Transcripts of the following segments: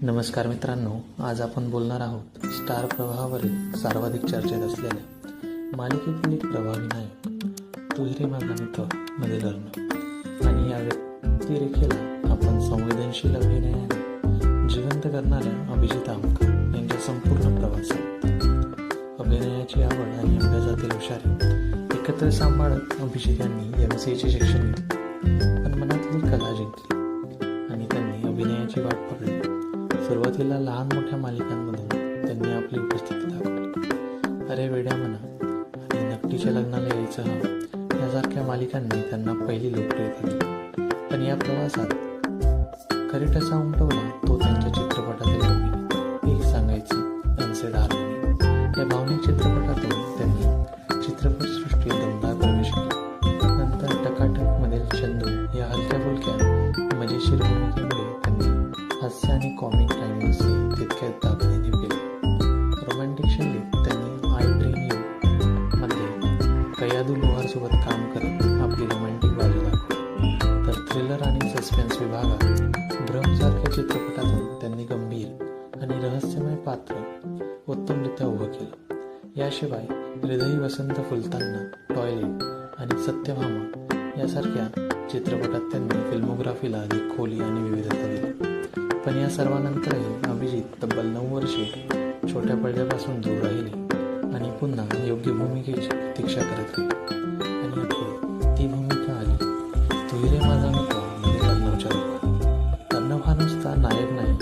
नमस्कार मित्रांनो, आज आपण बोलणार आहोत स्टार प्रवाहावरील सर्वाधिक चर्चेत असलेल्या मालिकेतील एक प्रभावी नायक तू ही रे माझा मित्र मधील अर्णव आणि या व्यक्तिरेखेला आपण संवेदनशील अभिनयाने जिवंत करणाऱ्या अभिजित आमकर यांच्या संपूर्ण प्रवासात अभिनयाची आवड आणि अभ्यासातील हुशारी एकत्र सांभाळत अभिजित यांनी MCAचे शिक्षण घेतले, पण मनातली कला जिंकली आणि त्यांनी अभिनयाची वाट पकडली. सुरुवातीला लहान मोठ्या मालिकांमधून त्यांनी आपली उपस्थिती दाखवली. अरे वेड्या म्हणा आणि नकटीच्या लग्नाला यायचं हवं यासारख्या मालिकांनी त्यांना पहिली लोकप्रियता दिली. पण या प्रवासात खरी ठसा उमटवला तो त्यांच्या चित्रपटातील अभिनय. एक सांगायचं त्यांचे धारणे या भावनिक चित्रपटातून त्यांनी चित्रपटसृष्टीत दमदार प्रवेश केला. नंतर टकाटक मधील चंदू या हलक्या फुलक्या मजेशीर भूमिकेमुळे त्यांनी हास्य आणि कॉमिक टायमिंगचे तितक्याच ताकदीने केले. रोमॅन्टिक शैलीत त्यांनी आय ड्रीम यू मध्ये कयादू लोहारसोबत काम करत आपली रोमॅन्टिक बाजू दाखवली. तर थ्रिलर आणि सस्पेन्स विभागात भ्रमसारख्या चित्रपटातून त्यांनी गंभीर आणि रहस्यमय पात्र उत्तमरित्या उभं केलं. याशिवाय हृदयी वसंत फुलताना, टॉयलेट आणि सत्यभामा यासारख्या चित्रपटात त्यांनी फिल्मोग्राफीला अधिक खोली आणि विविधता दिली. पण या सर्वांनंतरही अभिजित तब्बल 9 वर्षे छोट्या पडद्यापासून दूर राहिले आणि पुन्हा योग्य भूमिकेची प्रतीक्षा करत राहिले. आणि अखेर ती भूमिका आली तू ही रे माझा मित्र मध्ये अर्णवच्या रूपात. अर्णव हा नुसता नायक नाही,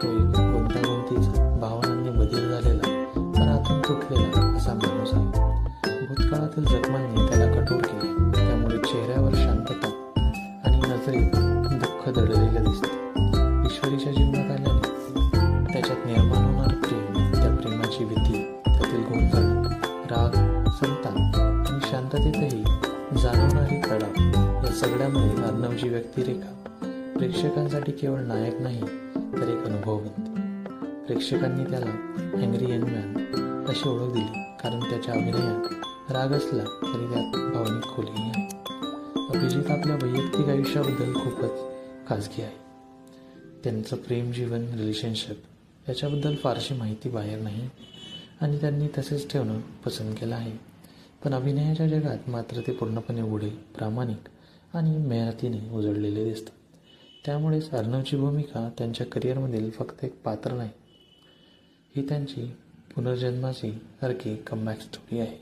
तो एक गुंतागुंतीचा, भावनांनी बधीर झालेला पण आतून तुटलेला असा माणूस आहे. भूतकाळातील जखमांनी त्याला कठोर केले, त्यामुळे चेहऱ्यावर शांतता आणि नजरेत दुःख दडलेलं दिसतं. ईश्वरीच्या जीवनात आल्याने त्याच्यात निर्माण होणार प्रेम, त्या प्रेमाची भीती, त्यातील गोंधळ, राग, संताप आणि शांततेतही जाणवणारी तडाव या सगळ्यामुळे अर्णवची व्यक्तिरेखा प्रेक्षकांसाठी केवळ नायक नाही तर एक अनुभव बनते. प्रेक्षकांनी त्याला अँग्री यंग मॅन अशी ओळख दिली कारण त्याच्या अभिनयात राग असला तरी त्यात भावनिक खोलीही आहे. अभिजित आपल्या वैयक्तिक आयुष्याबद्दल खूपच खाजगी आहे. त्यांचं प्रेम जीवन, रिलेशनशिप याच्याबद्दल फारशी माहिती बाहेर नाही आणि त्यांनी तसेच ठेवणं पसंत केलं आहे. पण अभिनयाच्या जगात मात्र ते पूर्णपणे उघडे, प्रामाणिक आणि मेहनतीने उजळलेले दिसतात. त्यामुळेच अर्णवची भूमिका त्यांच्या करिअरमधील फक्त एक पात्र नाही, ही त्यांची पुनर्जन्माची सारखी कमबॅक स्टोरी आहे.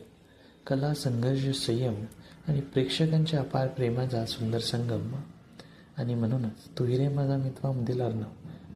कला, संघर्ष, संयम आणि प्रेक्षकांच्या अपार प्रेमाचा सुंदर संगम. आणि म्हणूनच तू ही रे माझा मित्रामधील अर्णव